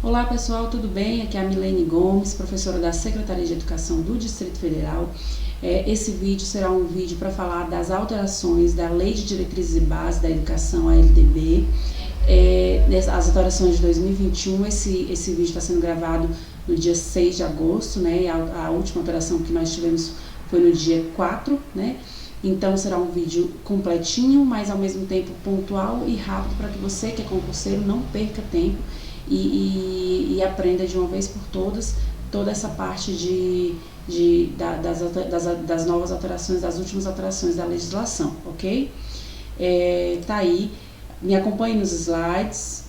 Olá pessoal, tudo bem? Aqui é a Milene Gomes, professora da Secretaria de Educação do Distrito Federal. Esse vídeo será um vídeo para falar das alterações da Lei de Diretrizes e Bases da Educação, a LDB, as alterações de 2021. Esse vídeo está sendo gravado no dia 6 de agosto, né? A última alteração que nós tivemos foi no dia 4, né? Então será um vídeo completinho, mas ao mesmo tempo pontual e rápido para que você que é concurseiro não perca tempo e aprenda de uma vez por todas toda essa parte das novas alterações, das últimas alterações da legislação, ok? Tá aí, me acompanhe nos slides.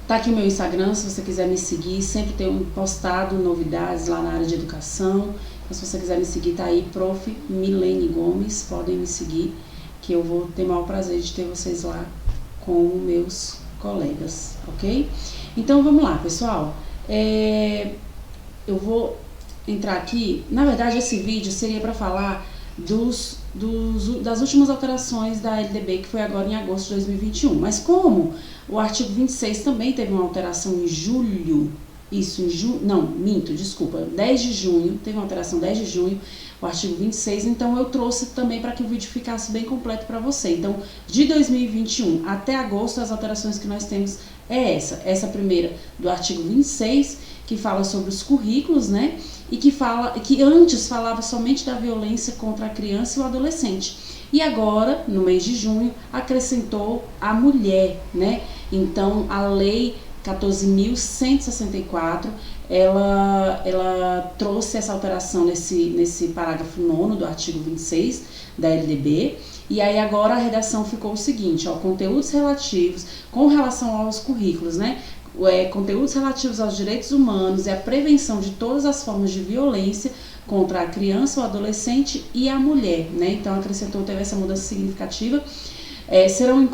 Tá aqui o meu Instagram, se você quiser me seguir, sempre tenho postado novidades lá na área de educação. Então, se você quiser me seguir, tá aí, Prof. Milene Gomes, podem me seguir, que eu vou ter o maior prazer de ter vocês lá com meus colegas, ok? Então, vamos lá, pessoal. Eu vou entrar aqui, na verdade, esse vídeo seria para falar das últimas alterações da LDB, que foi agora em agosto de 2021. Mas como o artigo 26 também teve uma alteração em julho, 10 de junho, teve uma alteração 10 de junho, o artigo 26, então eu trouxe também para que o vídeo ficasse bem completo para você. Então, de 2021 até agosto, as alterações que nós temos é essa primeira do artigo 26, que fala sobre os currículos, né, e que antes falava somente da violência contra a criança e o adolescente. E agora, no mês de junho, acrescentou a mulher, né? Então, a lei 14.164, ela trouxe essa alteração nesse parágrafo 9º do artigo 26 da LDB, e aí agora a redação ficou o seguinte, ó, conteúdos relativos, com relação aos currículos, né, conteúdos relativos aos direitos humanos e a prevenção de todas as formas de violência contra a criança, o adolescente e a mulher, né, então teve essa mudança significativa.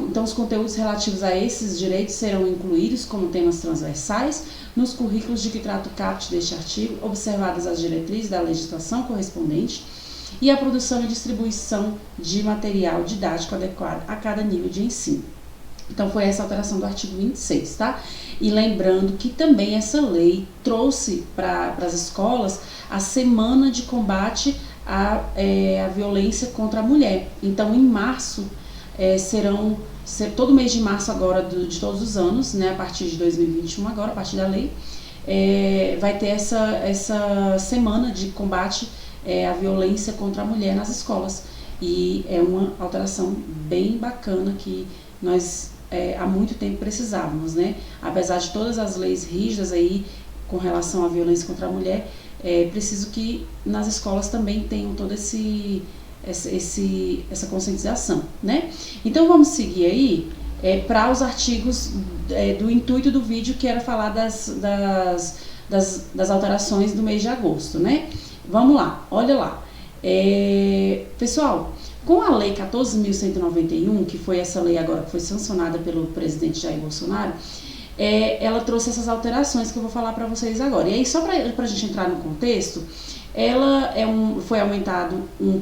Então, os conteúdos relativos a esses direitos serão incluídos como temas transversais nos currículos de que trata o caput deste artigo, observadas as diretrizes da legislação correspondente e a produção e distribuição de material didático adequado a cada nível de ensino. Então, foi essa alteração do artigo 26, tá? E lembrando que também essa lei trouxe para as escolas a semana de combate à violência contra a mulher. Então, em março, todo mês de março agora de todos os anos, né, a partir de 2021 agora, a partir da lei, vai ter essa semana de combate à violência contra a mulher nas escolas. E é uma alteração bem bacana que nós há muito tempo precisávamos, né? Apesar de todas as leis rígidas aí com relação à violência contra a mulher, preciso que nas escolas também tenham todo essa conscientização, né? Então vamos seguir aí para os artigos do intuito do vídeo, que era falar das alterações do mês de agosto, né? Vamos lá, olha lá. Pessoal, com a lei 14.191, que foi essa lei agora que foi sancionada pelo presidente Jair Bolsonaro, ela trouxe essas alterações que eu vou falar para vocês agora. E aí, só para a gente entrar no contexto, foi aumentado um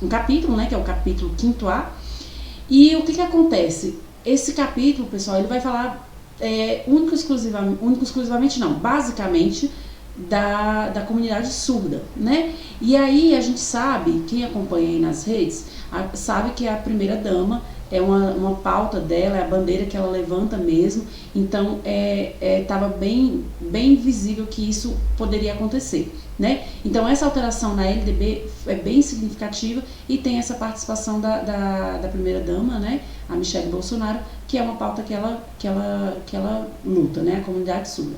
capítulo, né, que é o capítulo 5º-A, e o que acontece? Esse capítulo, pessoal, ele vai falar exclusivamente não, basicamente da comunidade surda, né? E aí a gente sabe, quem acompanha aí nas redes, sabe que a primeira-dama é uma pauta dela, é a bandeira que ela levanta mesmo, então estava bem visível que isso poderia acontecer, né? Então essa alteração na LDB é bem significativa e tem essa participação da primeira-dama, né, a Michelle Bolsonaro, que é uma pauta que ela luta, né, a comunidade surda.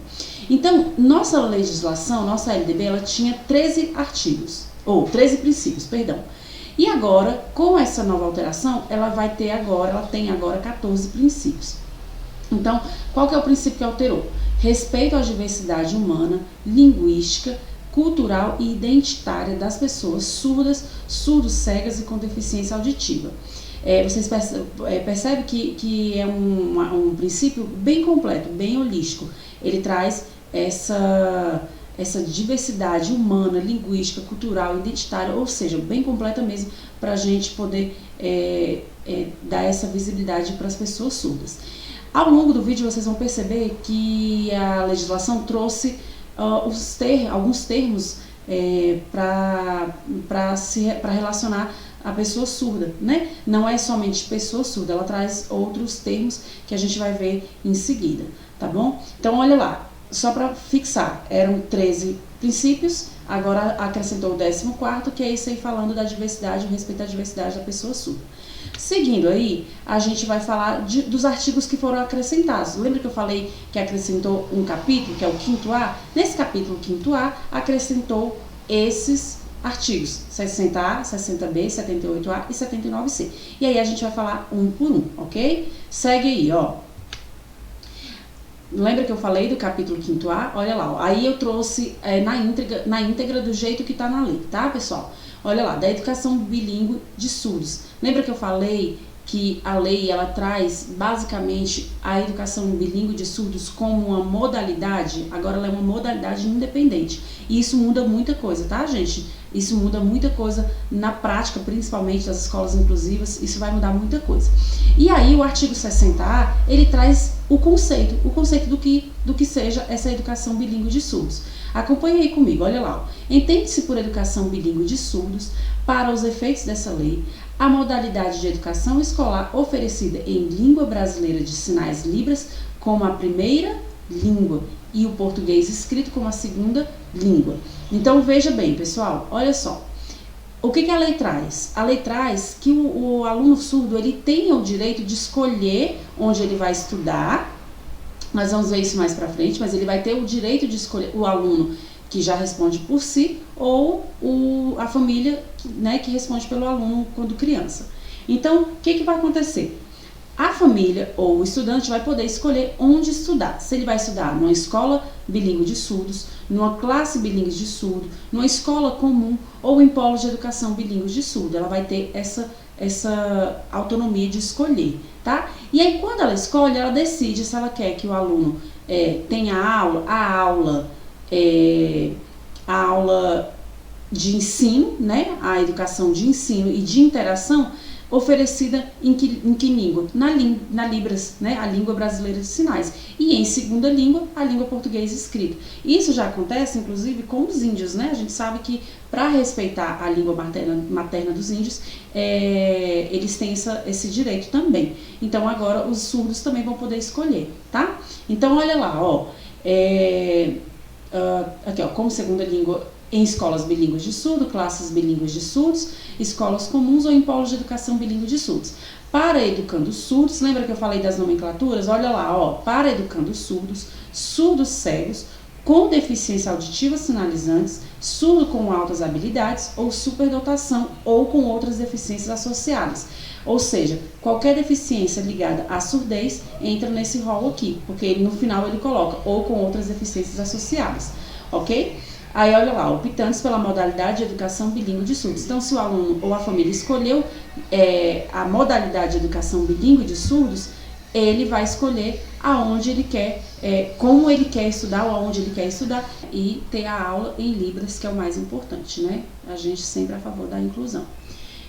Então, nossa legislação, nossa LDB, ela tinha 13 princípios, perdão. E agora, com essa nova alteração, ela tem agora 14 princípios. Então, qual que é o princípio que alterou? Respeito à diversidade humana, linguística, cultural e identitária das pessoas surdas, surdo-cegas e com deficiência auditiva. Vocês percebem que é um princípio bem completo, bem holístico. Ele traz essa diversidade humana, linguística, cultural, identitária, ou seja, bem completa mesmo, para a gente poder dar essa visibilidade para as pessoas surdas. Ao longo do vídeo vocês vão perceber que a legislação trouxe alguns termos para relacionar a pessoa surda, né? Não é somente pessoa surda, ela traz outros termos que a gente vai ver em seguida, tá bom? Então olha lá, só para fixar, eram 13 princípios, agora acrescentou o 14º, que é isso aí falando da diversidade, o respeito à diversidade da pessoa surda. Seguindo aí, a gente vai falar dos artigos que foram acrescentados. Lembra que eu falei que acrescentou um capítulo, que é o 5º A? Nesse capítulo 5º A, acrescentou esses artigos, 60A, 60B, 78A e 79C. E aí a gente vai falar um por um, ok? Segue aí, ó. Lembra que eu falei do capítulo 5º A? Olha lá, ó. Aí eu trouxe na íntegra do jeito que tá na lei, tá, pessoal? Olha lá, da educação bilíngue de surdos. Lembra que eu falei que a lei, ela traz basicamente a educação bilíngue de surdos como uma modalidade? Agora ela é uma modalidade independente. E isso muda muita coisa, tá, gente? Isso muda muita coisa na prática, principalmente das escolas inclusivas, isso vai mudar muita coisa. E aí o artigo 60A, ele traz o conceito do que seja essa educação bilíngue de surdos. Acompanhe aí comigo, olha lá. Entende-se por educação bilíngue de surdos, para os efeitos dessa lei, a modalidade de educação escolar oferecida em língua brasileira de sinais libras como a primeira língua e o português escrito como a segunda língua. Então veja bem, pessoal, olha só. O que a lei traz? A lei traz que o aluno surdo, ele tem o direito de escolher onde ele vai estudar. Nós vamos ver isso mais pra frente, mas ele vai ter o direito de escolher o aluno que já responde por si ou a família, né, que responde pelo aluno quando criança. Então, o que vai acontecer? A família ou o estudante vai poder escolher onde estudar. Se ele vai estudar numa escola bilíngue de surdos, numa classe bilíngue de surdo, numa escola comum ou em polos de educação bilíngue de surdo. Ela vai ter essa autonomia de escolher, tá? E aí, quando ela escolhe, ela decide se ela quer que o aluno tenha a aula de ensino, né? A educação de ensino e de interação oferecida em que língua? Na Libras, né? A língua brasileira de sinais. E em segunda língua, a língua português escrita. Isso já acontece, inclusive, com os índios, né? A gente sabe que, para respeitar a língua materna dos índios, eles têm esse direito também. Então, agora, os surdos também vão poder escolher, tá? Então, olha lá, ó. Aqui, ó, como segunda língua em escolas bilíngues de surdo, classes bilíngues de surdos, escolas comuns ou em polos de educação bilíngue de surdos. Para educandos surdos, lembra que eu falei das nomenclaturas? Olha lá, ó, para educandos surdos, surdos cegos, com deficiência auditiva sinalizantes, surdo com altas habilidades ou superdotação ou com outras deficiências associadas. Ou seja, qualquer deficiência ligada à surdez entra nesse rol aqui, porque no final ele coloca ou com outras deficiências associadas, ok? Aí olha lá, optantes pela modalidade de educação bilíngue de surdos. Então, se o aluno ou a família escolheu a modalidade de educação bilíngue de surdos, ele vai escolher aonde ele quer, como ele quer estudar ou aonde ele quer estudar e ter a aula em Libras, que é o mais importante, né? A gente sempre é a favor da inclusão.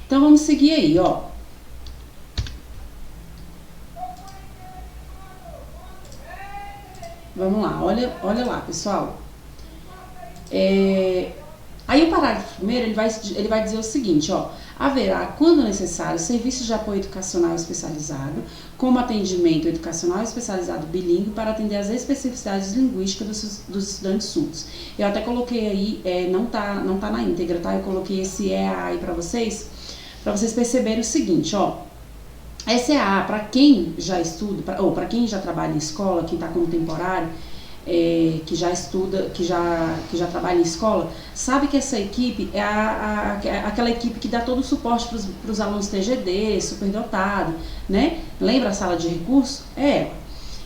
Então, vamos seguir aí, ó. Vamos lá, olha lá, pessoal. Aí o parágrafo primeiro, ele vai dizer o seguinte, ó. Haverá, quando necessário, serviços de apoio educacional especializado, como atendimento educacional especializado bilíngue para atender às especificidades linguísticas dos estudantes surdos. Eu até coloquei aí, não tá na íntegra, tá? Eu coloquei esse EAA aí para vocês perceberem o seguinte, ó. Esse EAA, para quem já estuda, ou para quem já trabalha em escola, quem está como temporário, que já estuda, que já trabalha em escola, sabe que essa equipe é aquela equipe que dá todo o suporte para os alunos TGD, superdotado, né? Lembra a sala de recurso? É ela.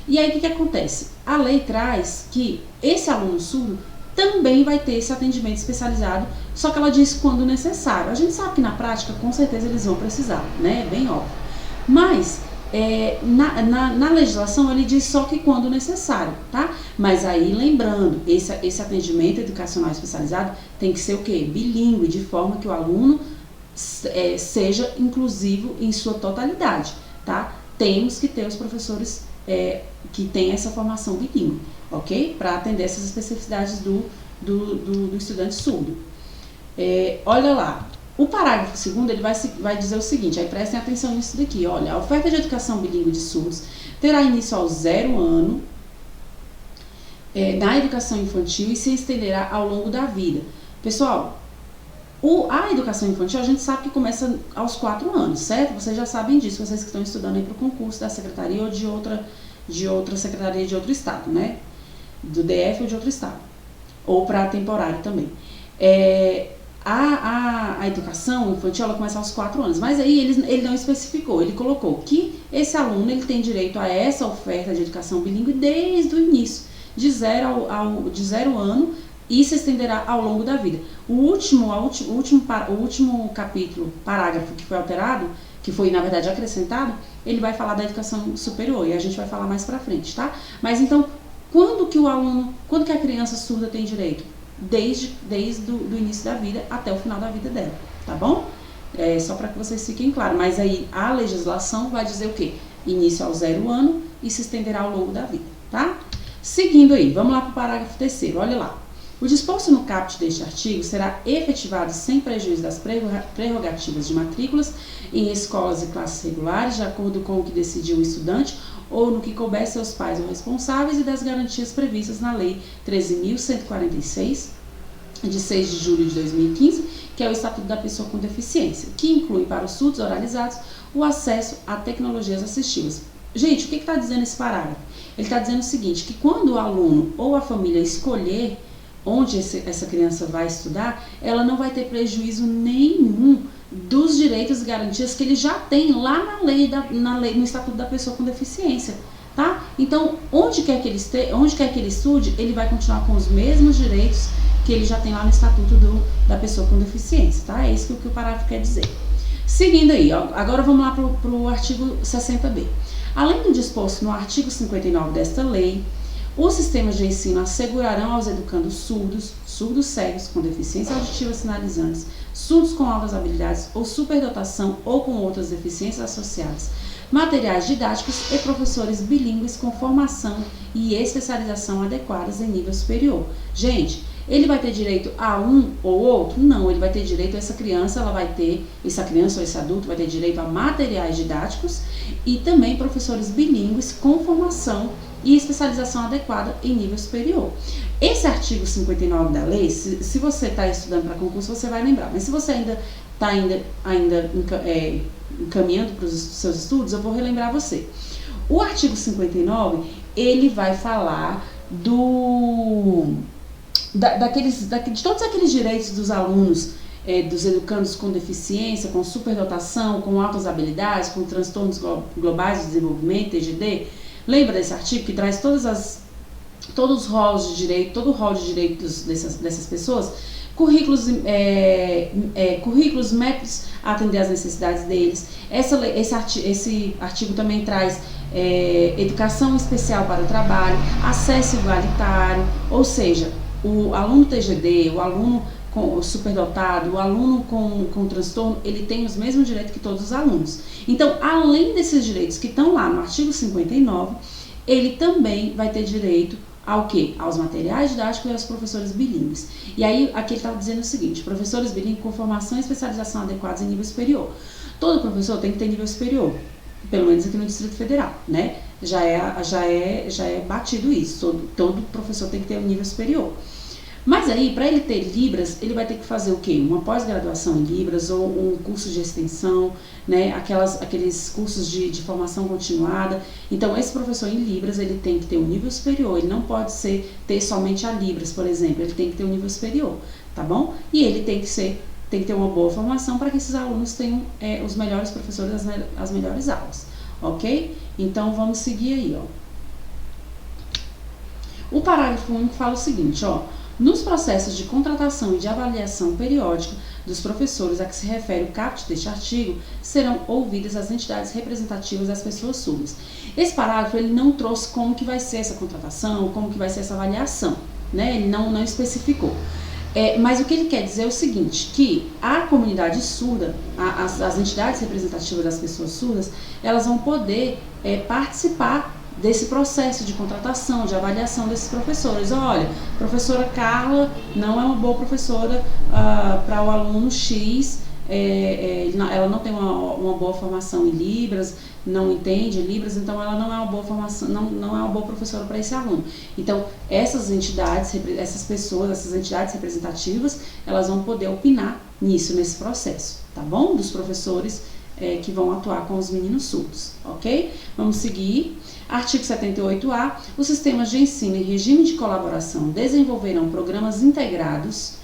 E aí o que acontece? A lei traz que esse aluno surdo também vai ter esse atendimento especializado, só que ela diz quando necessário. A gente sabe que na prática, com certeza, eles vão precisar, né? É bem óbvio. Mas Na legislação ele diz só que quando necessário, tá? Mas aí lembrando, esse atendimento educacional especializado tem que ser o quê? Bilíngue, de forma que o aluno seja inclusivo em sua totalidade, tá? Temos que ter os professores que têm essa formação bilíngue, ok? Para atender essas especificidades do estudante surdo. Olha lá, o parágrafo 2º ele vai dizer o seguinte, aí prestem atenção nisso daqui, olha, a oferta de educação bilíngue de surdos terá início ao 0 ano na educação infantil e se estenderá ao longo da vida. Pessoal, a educação infantil a gente sabe que começa aos 4 anos, certo? Vocês já sabem disso, vocês que estão estudando aí para o concurso da secretaria ou de outra secretaria de outro estado, né? Do DF ou de outro estado. Ou para temporário também. A educação infantil ela começa aos 4 anos, mas aí ele não especificou, ele colocou que esse aluno ele tem direito a essa oferta de educação bilíngue desde o início, de 0 ano, e se estenderá ao longo da vida. O último capítulo, parágrafo que foi alterado, que foi na verdade acrescentado, ele vai falar da educação superior e a gente vai falar mais pra frente, tá? Mas então, quando que a criança surda tem direito? Desde o início da vida até o final da vida dela, tá bom? Só para que vocês fiquem claros, mas aí a legislação vai dizer o quê? Início ao 0 ano e se estenderá ao longo da vida, tá? Seguindo aí, vamos lá para o parágrafo 3º, olha lá. O disposto no caput deste artigo será efetivado sem prejuízo das prerrogativas de matrículas em escolas e classes regulares, de acordo com o que decidiu o estudante ou no que couber seus pais ou responsáveis, e das garantias previstas na Lei 13.146, de 6 de julho de 2015, que é o Estatuto da Pessoa com Deficiência, que inclui para os surdos oralizados o acesso a tecnologias assistivas. Gente, o que está dizendo esse parágrafo? Ele está dizendo o seguinte, que quando o aluno ou a família escolher onde essa criança vai estudar, ela não vai ter prejuízo nenhum dos direitos e garantias que ele já tem lá na lei, no Estatuto da Pessoa com Deficiência, tá? Então, onde quer que ele estude, ele vai continuar com os mesmos direitos que ele já tem lá no Estatuto da Pessoa com Deficiência, tá? É isso que o parágrafo quer dizer. Seguindo aí, ó, agora vamos lá para o artigo 60b. Além do disposto no artigo 59 desta lei, os sistemas de ensino assegurarão aos educandos surdos, surdos cegos com deficiência auditiva sinalizantes, surdos com altas habilidades ou superdotação ou com outras deficiências associadas, materiais didáticos e professores bilíngues com formação e especialização adequadas em nível superior. Gente, ele vai ter direito a um ou outro? Não, ele vai ter direito a essa criança ou esse adulto vai ter direito a materiais didáticos e também professores bilíngues com formação e especialização adequada em nível superior. Esse artigo 59 da lei, se você está estudando para concurso, você vai lembrar, mas se você ainda está encaminhando para os seus estudos, eu vou relembrar você. O artigo 59, ele vai falar de todos aqueles direitos dos alunos, dos educandos com deficiência, com superdotação, com altas habilidades, com transtornos globais de desenvolvimento, TGD. Lembra desse artigo que traz todo o rol de direitos dessas pessoas? Currículos, métodos a atender às necessidades deles. Esse artigo também traz educação especial para o trabalho, acesso igualitário, ou seja, o aluno TGD, o aluno superdotado, o aluno com transtorno, ele tem os mesmos direitos que todos os alunos. Então, além desses direitos que estão lá no artigo 59, ele também vai ter direito ao quê? Aos materiais didáticos e aos professores bilíngues. E aí, aqui ele estava dizendo o seguinte, professores bilíngues com formação e especialização adequadas em nível superior. Todo professor tem que ter nível superior, pelo menos aqui no Distrito Federal, né? Já é batido isso, todo professor tem que ter um nível superior. Mas aí, para ele ter Libras, ele vai ter que fazer o quê? Uma pós-graduação em Libras ou um curso de extensão, né? Aqueles cursos de formação continuada. Então, esse professor em Libras, ele tem que ter um nível superior, ele não pode ter somente a Libras, por exemplo, ele tem que ter um nível superior, tá bom? E ele tem que ter uma boa formação para que esses alunos tenham os melhores professores, as melhores aulas, ok? Então, vamos seguir aí, ó. O parágrafo único fala o seguinte, ó. Nos processos de contratação e de avaliação periódica dos professores a que se refere o caput deste artigo, serão ouvidas as entidades representativas das pessoas surdas. Esse parágrafo ele não trouxe como que vai ser essa contratação, como que vai ser essa avaliação, né? Ele não especificou. Mas o que ele quer dizer é o seguinte, que a comunidade surda, as entidades representativas das pessoas surdas, elas vão poder participar desse processo de contratação, de avaliação desses professores. Olha, professora Carla não é uma boa professora para o aluno X, ela não tem uma boa formação em Libras, não entende Libras, então ela não é uma boa formação, não é uma boa professora para esse aluno. Então, essas entidades, essas pessoas, essas entidades representativas, elas vão poder opinar nesse processo, tá bom? Dos professores que vão atuar com os meninos surdos, ok? Vamos seguir. Artigo 78A. Os sistemas de ensino e regime de colaboração desenvolverão programas integrados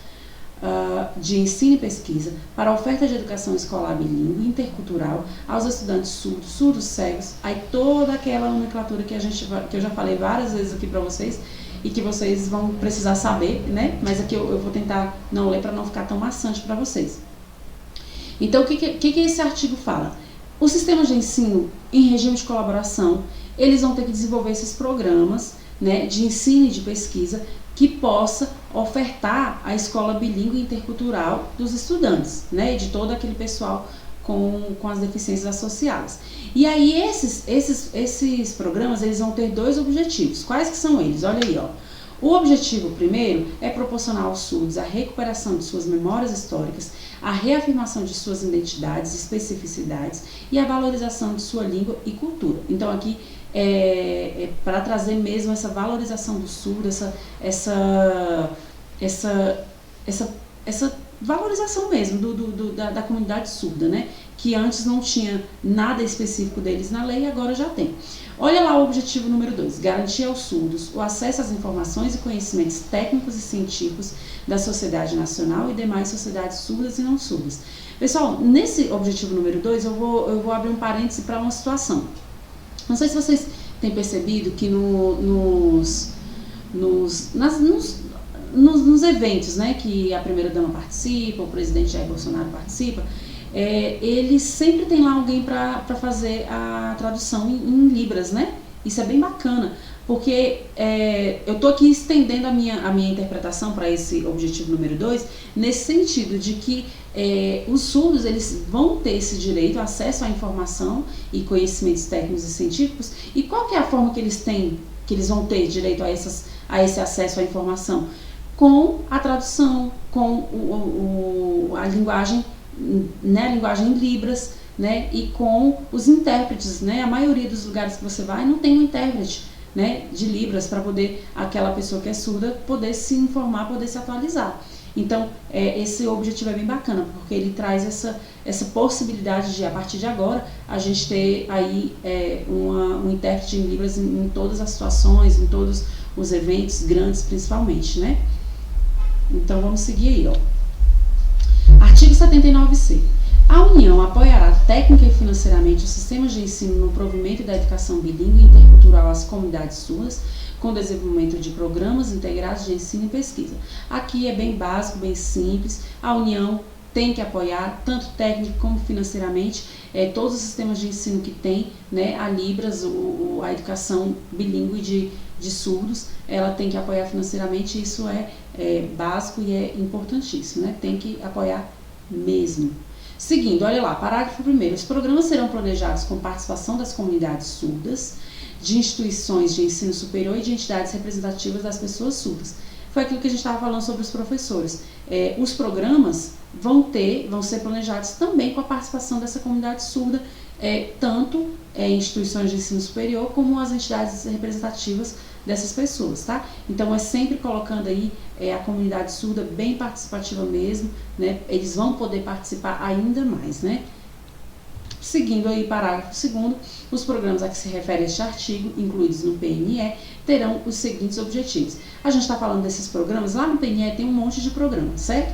de ensino e pesquisa para a oferta de educação escolar bilíngue intercultural aos estudantes surdos, surdos cegos, aí toda aquela nomenclatura que eu já falei várias vezes aqui para vocês e que vocês vão precisar saber, né? Mas aqui eu vou tentar não ler para não ficar tão maçante para vocês. Então, o que esse artigo fala? Os sistemas de ensino em regime de colaboração, eles vão ter que desenvolver esses programas, né, de ensino e de pesquisa que possa ofertar a escola bilíngue intercultural dos estudantes, né, de todo aquele pessoal com as deficiências associadas. E aí esses programas, eles vão ter dois objetivos. Quais que são eles? Olha aí, ó. O objetivo primeiro é proporcionar aos surdos a recuperação de suas memórias históricas, a reafirmação de suas identidades, especificidades e a valorização de sua língua e cultura. Então aqui para trazer mesmo essa valorização do surdo, essa valorização mesmo da comunidade surda, né? Que antes não tinha nada específico deles na lei e agora já tem. Olha lá o objetivo número 2, garantir aos surdos o acesso às informações e conhecimentos técnicos e científicos da sociedade nacional e demais sociedades surdas e não surdas. Pessoal, nesse objetivo número 2 eu vou abrir um parêntese para uma situação. Não sei se vocês têm percebido que nos eventos, né, que a primeira-dama participa, o presidente Jair Bolsonaro participa, eles sempre tem lá alguém para fazer a tradução em Libras, né? Isso é bem bacana, porque eu tô aqui estendendo a minha interpretação para esse objetivo número 2, nesse sentido de que os surdos, eles vão ter esse direito, acesso à informação e conhecimentos técnicos e científicos, e qual que é a forma que eles vão ter direito a esse acesso à informação? Com a tradução, com a linguagem, né, a linguagem em Libras, né, e com os intérpretes, né? A maioria dos lugares que você vai não tem um intérprete, né, de Libras para poder aquela pessoa que é surda poder se informar, poder se atualizar. Então, esse objetivo é bem bacana, porque ele traz essa possibilidade de, a partir de agora, a gente ter aí um intérprete em Libras em todas as situações, em todos os eventos grandes, principalmente, né? Então, vamos seguir aí, ó. Artigo 79C. A União apoiará técnica e financeiramente os sistemas de ensino no provimento da educação bilíngue e intercultural às comunidades surdas, com desenvolvimento de programas integrados de ensino e pesquisa. Aqui é bem básico, bem simples. A União tem que apoiar, tanto técnico como financeiramente, todos os sistemas de ensino que tem, né, a Libras, a educação bilíngue de surdos, ela tem que apoiar financeiramente, isso é básico e é importantíssimo, né? Tem que apoiar mesmo. Seguindo, olha lá, parágrafo 1º. Os programas serão planejados com participação das comunidades surdas, de instituições de ensino superior e de entidades representativas das pessoas surdas. Foi aquilo que a gente estava falando sobre os professores. Os programas vão ser planejados também com a participação dessa comunidade surda, tanto instituições de ensino superior como as entidades representativas dessas pessoas, tá? Então, sempre colocando aí a comunidade surda bem participativa mesmo, né? Eles vão poder participar ainda mais, né? Seguindo aí, parágrafo 2º, os programas a que se refere este artigo, incluídos no PNE, terão os seguintes objetivos. A gente está falando desses programas, lá no PNE tem um monte de programas, certo?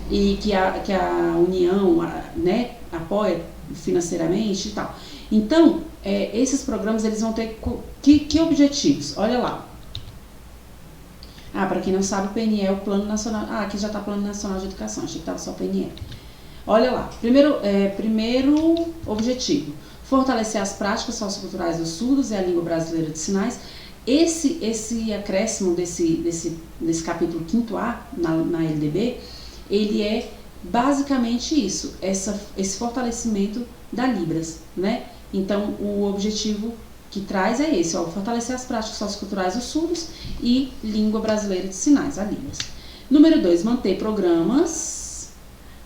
E que a União, né, apoia financeiramente e tal. Então, esses programas, eles vão ter que objetivos? Olha lá. Ah, para quem não sabe, o PNE é o Plano Nacional. Ah, aqui já está Plano Nacional de Educação, achei que estava só PNE. Olha lá, primeiro objetivo, fortalecer as práticas socioculturais dos surdos e a língua brasileira de sinais. Esse acréscimo desse capítulo 5º A na LDB, ele é basicamente isso, esse fortalecimento da Libras, né? Então, o objetivo que traz é esse, ó, fortalecer as práticas socioculturais dos surdos e língua brasileira de sinais, a Libras. Número 2, manter programas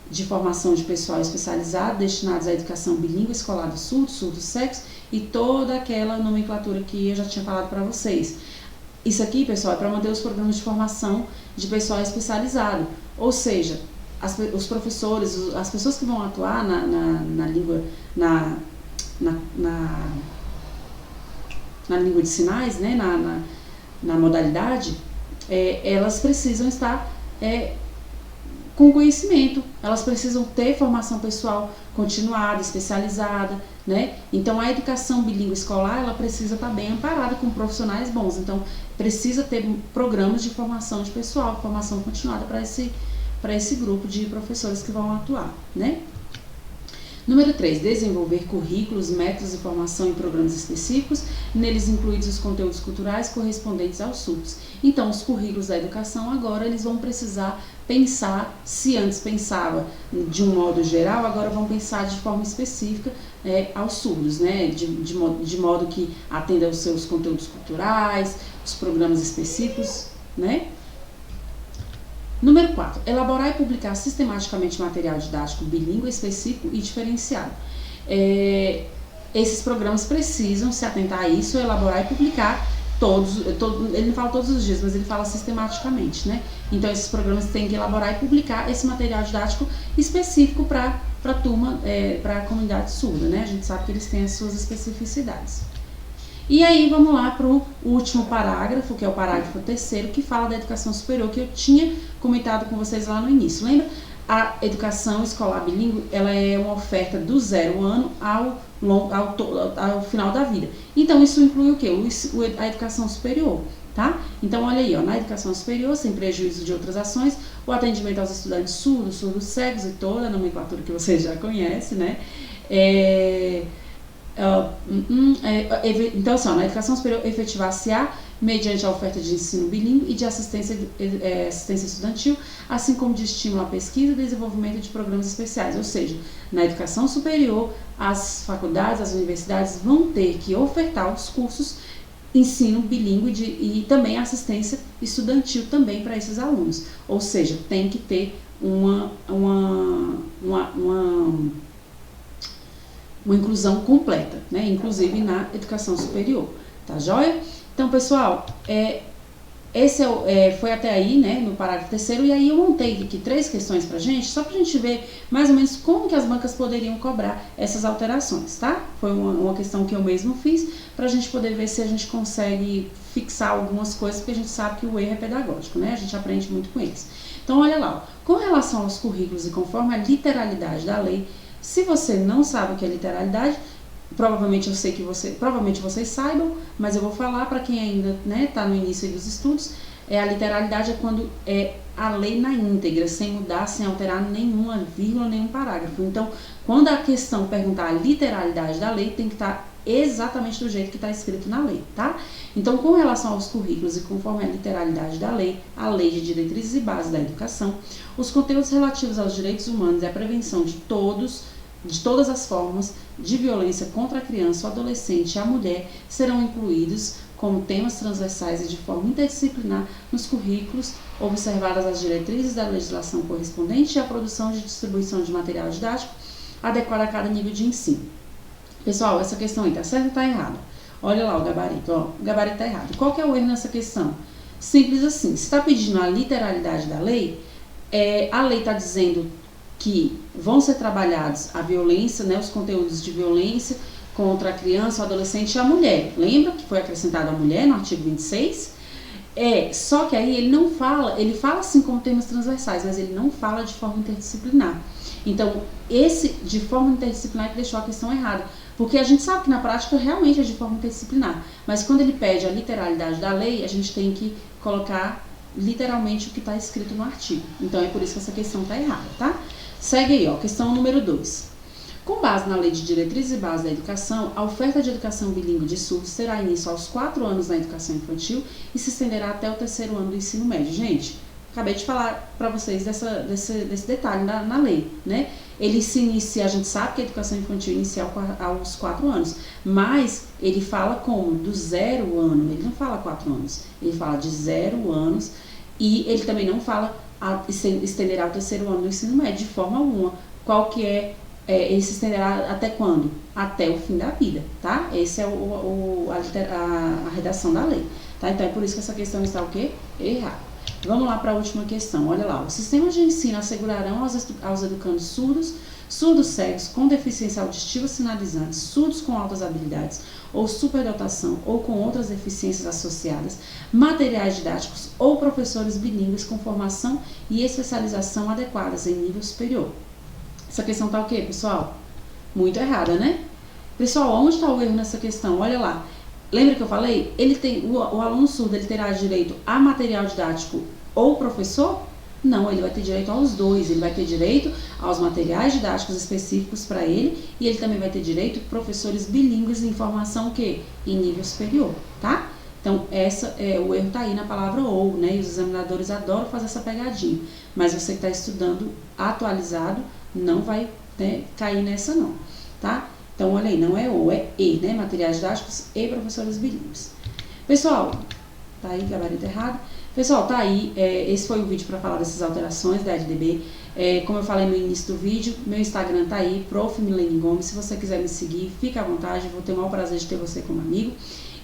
de formação de pessoal especializado destinados à educação bilíngue escolar dos surdos cegos e toda aquela nomenclatura que eu já tinha falado para vocês. Isso aqui, pessoal, é para manter os programas de formação de pessoal especializado, ou seja, os professores, as pessoas que vão atuar na língua, na língua de sinais, né, na modalidade, elas precisam estar com conhecimento, elas precisam ter formação pessoal continuada, especializada, né? Então a educação bilíngue escolar, ela precisa estar bem amparada com profissionais bons, então precisa ter programas de formação de pessoal, formação continuada para esse grupo de professores que vão atuar, né? Número 3, desenvolver currículos, métodos de formação e programas específicos, neles incluídos os conteúdos culturais correspondentes aos surdos. Então, os currículos da educação agora eles vão precisar pensar, se antes pensava de um modo geral, agora vão pensar de forma específica aos surdos, né? De modo que atenda aos seus conteúdos culturais, os programas específicos, né? Número 4, elaborar e publicar sistematicamente material didático bilíngue específico e diferenciado. Esses programas precisam se atentar a isso, elaborar e publicar ele não fala todos os dias, mas ele fala sistematicamente, né? Então esses programas têm que elaborar e publicar esse material didático específico para a turma, para a comunidade surda, né? A gente sabe que eles têm as suas especificidades. E aí vamos lá para o último parágrafo, que é o parágrafo 3º, que fala da educação superior, que eu tinha comentado com vocês lá no início. Lembra? A educação escolar bilíngue, ela é uma oferta do 0 ano ao final da vida. Então isso inclui o quê? A educação superior, tá? Então olha aí, ó, na educação superior, sem prejuízo de outras ações, o atendimento aos estudantes surdos, surdos cegos e toda a nomenclatura que vocês já conhecem, né? Então, assim, na educação superior efetivar-se-á mediante a oferta de ensino bilíngue e de assistência estudantil, assim como de estímulo à pesquisa e desenvolvimento de programas especiais. Ou seja, na educação superior, as faculdades, as universidades vão ter que ofertar os cursos ensino bilíngue e também assistência estudantil também para esses alunos. Ou seja, tem que ter uma inclusão completa, né? Inclusive na educação superior, tá joia? Então, pessoal, esse foi até aí, né, no parágrafo 3º, e aí eu montei aqui 3 questões pra gente, só pra gente ver mais ou menos como que as bancas poderiam cobrar essas alterações, tá? Foi uma questão que eu mesmo fiz, pra gente poder ver se a gente consegue fixar algumas coisas, porque a gente sabe que o erro é pedagógico, né? A gente aprende muito com eles. Então, olha lá, ó, com relação aos currículos e conforme a literalidade da lei, se você não sabe o que é literalidade, provavelmente vocês saibam, mas eu vou falar para quem ainda está no início dos estudos. A literalidade é quando é a lei na íntegra, sem mudar, sem alterar nenhuma vírgula, nenhum parágrafo. Então, quando a questão perguntar a literalidade da lei, tem que estar exatamente do jeito que está escrito na lei, tá? Então, com relação aos currículos e conforme a literalidade da lei, a Lei de Diretrizes e Bases da Educação, os conteúdos relativos aos direitos humanos e à prevenção de todas as formas de violência contra a criança, o adolescente e a mulher serão incluídos como temas transversais e de forma interdisciplinar nos currículos, observadas as diretrizes da legislação correspondente e a produção e distribuição de material didático adequado a cada nível de ensino. Pessoal, essa questão aí tá certa ou tá errada? Olha lá o gabarito, ó, o gabarito tá errado. Qual que é o erro nessa questão? Simples assim, se está pedindo a literalidade da lei, a lei está dizendo que vão ser trabalhados a violência, né, os conteúdos de violência contra a criança, o adolescente e a mulher. Lembra que foi acrescentada a mulher no artigo 26? Só que aí ele não fala, ele fala assim como temas transversais, mas ele não fala de forma interdisciplinar. Então, esse de forma interdisciplinar que deixou a questão errada. Porque a gente sabe que na prática realmente é de forma interdisciplinar. Mas quando ele pede a literalidade da lei, a gente tem que colocar literalmente o que está escrito no artigo. Então é por isso que essa questão está errada, tá? Segue aí, ó, questão número 2. Com base na Lei de Diretrizes e Bases da Educação, a oferta de educação bilíngue de surdos terá início aos 4 anos na educação infantil e se estenderá até o 3º ano do ensino médio. Gente, acabei de falar para vocês desse detalhe na lei, né? Ele se inicia, a gente sabe que a educação infantil inicia aos 4 anos, mas ele fala como? Do 0 ano, ele não fala 4 anos, ele fala de 0 anos e ele também não fala estenderá ao 3º ano do ensino médio de forma alguma. Qual que é, ele se estenderá até quando? Até o fim da vida, tá? Essa é a redação da lei, tá? Então é por isso que essa questão está o quê? Errada. Vamos lá para a última questão, olha lá. Os sistemas de ensino assegurarão aos educandos surdos, surdos cegos com deficiência auditiva sinalizante, surdos com altas habilidades ou superdotação ou com outras deficiências associadas, materiais didáticos ou professores bilíngues com formação e especialização adequadas em nível superior. Essa questão tá o quê, pessoal? Muito errada, né? Pessoal, onde está o erro nessa questão? Olha lá. Lembra que eu falei? O aluno surdo ele terá direito a material didático ou professor? Não, ele vai ter direito aos dois. Ele vai ter direito aos materiais didáticos específicos para ele e ele também vai ter direito a professores bilíngues em formação o quê? Em nível superior, tá? Então, o erro está aí na palavra ou, né? E os examinadores adoram fazer essa pegadinha. Mas você que está estudando atualizado não vai, né, cair nessa não, tá? Então, olha aí, não é ou, é e, né? Materiais didáticos e professores bilíngues. Pessoal, tá aí, gabarito errado. Pessoal, tá aí, esse foi o vídeo para falar dessas alterações da LDB. Como eu falei no início do vídeo, meu Instagram tá aí, Prof. Milene Gomes. Se você quiser me seguir, fica à vontade, vou ter o maior prazer de ter você como amigo.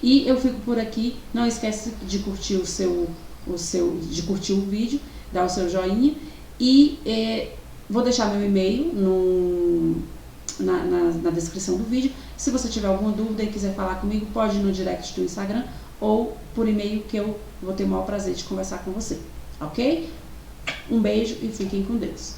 E eu fico por aqui, não esquece de curtir de curtir o vídeo, dar o seu joinha. E vou deixar meu e-mail na descrição do vídeo. Se você tiver alguma dúvida e quiser falar comigo, pode ir no direct do Instagram ou por e-mail que eu vou ter o maior prazer de conversar com você, ok? Um beijo e fiquem com Deus.